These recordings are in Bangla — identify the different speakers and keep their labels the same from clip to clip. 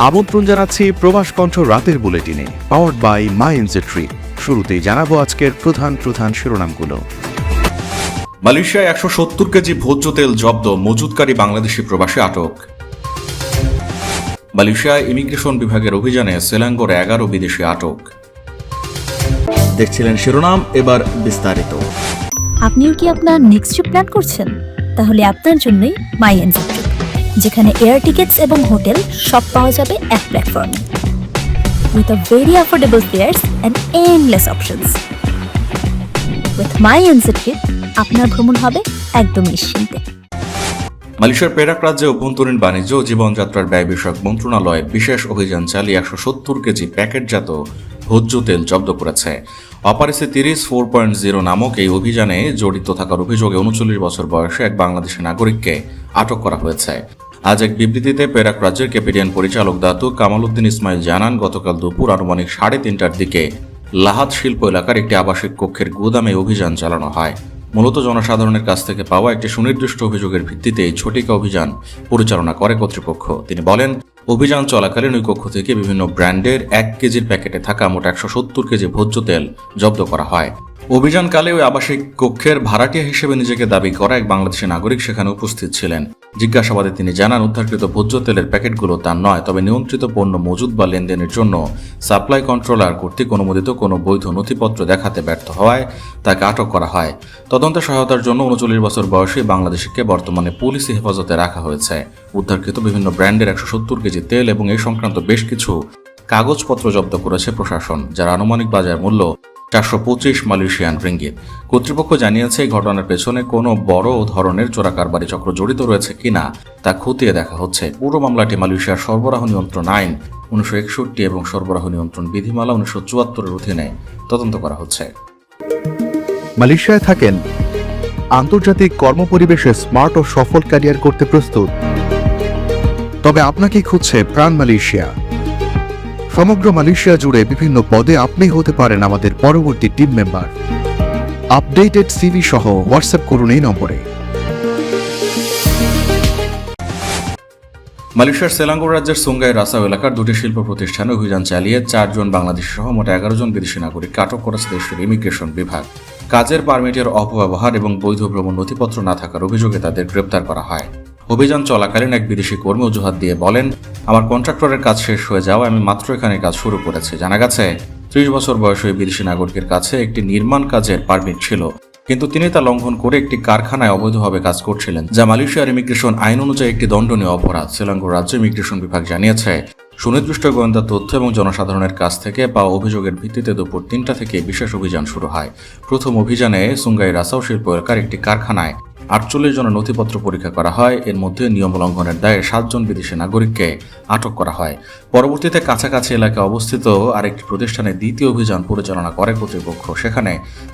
Speaker 1: আমন্ত্রণ জানাচ্ছি প্রবাস কণ্ঠ রাতের বুলেটিনে, powered by My NJ Trip. শুরুতেই জানাবো আজকের প্রধান শিরোনামগুলো।
Speaker 2: মালয়েশিয়ায় 170 কেজি ভোজ্য তেল জব্দ, মজুতকারী বাংলাদেশি প্রবাসী আটক। মালয়েশিয়ায় ইমিগ্রেশন বিভাগের অভিযানে সেলাঙ্গোর 11 বিদেশি আটক।
Speaker 3: দেখছিলেন শিরোনাম, এবার বিস্তারিত।
Speaker 4: আপনিও কি আপনার নেক্সট ট্রিপ প্ল্যান করছেন? তাহলে আপনার জন্যই মাই এনজে ট্রিপ, যেখানে এয়ার টিকেটস এবং হোটেল সব পাওয়া যাবে এক প্ল্যাটফর্মে, with a very affordable fares and endless options. With my NJ trip আপনার ভ্রমণ হবে একদম নিশ্চিন্তে।
Speaker 2: মালয়েশিয়ার পেরাক রাজ্যে অভ্যন্তরীণ বাণিজ্য ও জীবনযাত্রার ব্যয় বিষয়ক মন্ত্রণালয় বিশেষ অভিযান চালিয়ে 170 কেজি প্যাকেটজাত ভোজ্য তেল জব্দ করেছে। অপারেশন 30 4.0 নামক এই অভিযানে জড়িত থাকার অভিযোগে 39 বছর বয়সে এক বাংলাদেশি নাগরিককে আটক করা হয়েছে। আজ এক বিবৃতিতে পেরাক রাজ্যের ক্যাপিটিয়ান পরিচালক দাতু কামাল উদ্দিন ইসমাইল জানান, গতকাল দুপুর আনুমানিক 3:30টার দিকে লাহাত শিল্প এলাকার একটি আবাসিক কক্ষের গুদামে অভিযান চালানো হয়। মূলত জনসাধারণের কাছ থেকে পাওয়া একটি সুনির্দিষ্ট অভিযোগের ভিত্তিতে এই ঝটিকা অভিযান পরিচালনা করে কর্তৃপক্ষ। তিনি বলেন, অভিযান চলাকালীন ওই কক্ষ থেকে বিভিন্ন ব্র্যান্ডের 1 কেজির প্যাকেটে থাকা মোট 170 কেজি ভোজ্য তেল জব্দ করা হয়। অভিযানকালে ওই আবাসিক কক্ষের ভাড়াটিয়া হিসেবে নিজেকে দাবি করা এক বাংলাদেশি নাগরিক সেখানে উপস্থিত ছিলেন। জিজ্ঞাসাবাদে তিনি জানান, উদ্ধারকৃত ভোজ্য তেলের প্যাকেটগুলো তার নয়, তবে নিয়ন্ত্রিত পণ্য মজুত বা লেনদেনের জন্য সাপ্লাই কন্ট্রোলার কর্তৃক অনুমোদিত কোনো বৈধ নথিপত্র দেখাতে ব্যর্থ হওয়ায় তাকে আটক করা হয়। তদন্তে সহায়তার জন্য 39 বছর বয়সী বাংলাদেশিকে বর্তমানে পুলিশি হেফাজতে রাখা হয়েছে। উদ্ধারকৃত বিভিন্ন ব্র্যান্ডের 170 কেজি তেল এবং এই সংক্রান্ত বেশ কিছু কাগজপত্র জব্দ করেছে প্রশাসন, যার আনুমানিক বাজার মূল্য 425 মালয়েশিয়ান রিঙ্গিত। কর্তৃপক্ষ জানিয়েছে, এই ঘটনার পেছনে কোনো বড় ধরনের চোরাকারবারি চক্র জড়িত রয়েছে কিনা তা খতিয়ে দেখা হচ্ছে। পুরো মামলাটি মালয়েশিয়ার সরবরাহ নিয়ন্ত্রণ আইন 1961 এবং সরবরাহ নিয়ন্ত্রণ বিধিমালা 1974-এর অধীনে তদন্ত করা হচ্ছে।
Speaker 1: মালয়েশিয়ায় থাকেন, আন্তর্জাতিক কর্মপরিবেশে স্মার্ট ও সফল ক্যারিয়ার করতে প্রস্তুত? তবে আপনাকে খুঁজছে প্রাণ মালয়েশিয়া। সমগ্র মালয়েশিয়া জুড়ে বিভিন্ন পদে আপনি হতে পারেন আমাদের পরবর্তী টিম মেম্বার। আপডেটেড সিভি সহ হোয়াটসঅ্যাপ করুন এই নম্বরে।
Speaker 2: মালয়েশিয়ার সেলাঙ্গোর রাজ্যের সুঙ্গাই রাসাও এলাকার 2টি শিল্প প্রতিষ্ঠানে অভিযান চালিয়ে 4 জন বাংলাদেশি সহ মোট 11 জন বিদেশি নাগরিককে আটক করেছে দেশটির ইমিগ্রেশন বিভাগ। কাজের পারমিটের অপব্যবহার এবং বৈধ ভ্রমণ নথিপত্র না থাকার অভিযোগে তাদের গ্রেপ্তার করা হয়। অভিযান চলাকালীন এক বিদেশি কর্মী অজুহাত দিয়ে বলেন, আমার কন্ট্রাক্টরের কাজ শেষ হয়ে যাওয়া, আমি মাত্র এখানে কাজ শুরু করেছি। জানা গেছে, 30 বছর বয়সী ওই বিদেশি নাগরিকের কাছে একটি নির্মাণ কাজের পারমিট ছিল, কিন্তু তিনি তা লঙ্ঘন করে একটি কারখানায় অবৈধভাবে কাজ করছিলেন, যা মালয়েশিয়ার ইমিগ্রেশন আইন অনুযায়ী একটি দণ্ডনীয় অপরাধ। সেলাঙ্গোর রাজ্য ইমিগ্রেশন বিভাগ জানিয়েছে, সুনির্দিষ্ট গোয়েন্দা তথ্য এবং জনসাধারণের কাছ থেকে পাওয়া অভিযোগের ভিত্তিতে দুপুর 3টা থেকে বিশেষ অভিযান শুরু হয়। প্রথম অভিযানে সুঙ্গাই রাসাও শিল্প এলাকার একটি কারখানায় 48 জনের নথিপত্র পরীক্ষা করা হয়। এর মধ্যে নিয়ম লঙ্ঘনের দায়ে 7 জন বিদেশি নাগরিককে আটক করা হয়। পরবর্তীতে কাছাকাছি এলাকায় অবস্থিত আরেকটি প্রতিষ্ঠানে দ্বিতীয় অভিযান পরিচালনা করে কর্তৃপক্ষ। সেখানে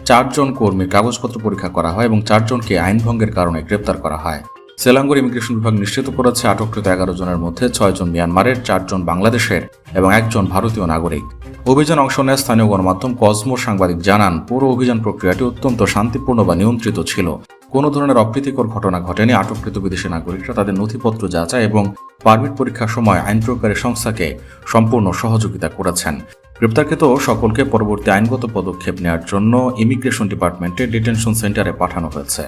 Speaker 2: 4 জন কর্মীর কাগজপত্র পরীক্ষা করা হয় এবং 4 জনকে আইন ভঙ্গের কারণে গ্রেপ্তার করা হয়। সেলাঙ্গোর ইমিগ্রেশন বিভাগ নিশ্চিত করেছে, আটককৃত 11 জনের মধ্যে 6 জন মিয়ানমারের, 4 জন বাংলাদেশের এবং 1 জন ভারতীয় নাগরিক। অভিযান অংশ নেয় স্থানীয় গণমাধ্যম কসমোর সাংবাদিক জানান, পুরো অভিযান প্রক্রিয়াটি অত্যন্ত শান্তিপূর্ণ বা নিয়ন্ত্রিত ছিল। কোনো ধরনের অপ্রীতিকর ঘটনা ঘটেনি। আটককৃত বিদেশি নাগরিকরা তাদের নথিপত্র যাচাই এবং পারমিট পরীক্ষার সময় আইন প্রয়োগকারী সংস্থাকে সম্পূর্ণ সহযোগিতা করেছেন। গ্রেপ্তারকৃত সকলকে পরবর্তী আইনগত পদক্ষেপ নেওয়ার জন্য ইমিগ্রেশন ডিপার্টমেন্টের ডিটেনশন সেন্টারে পাঠানো হয়েছে।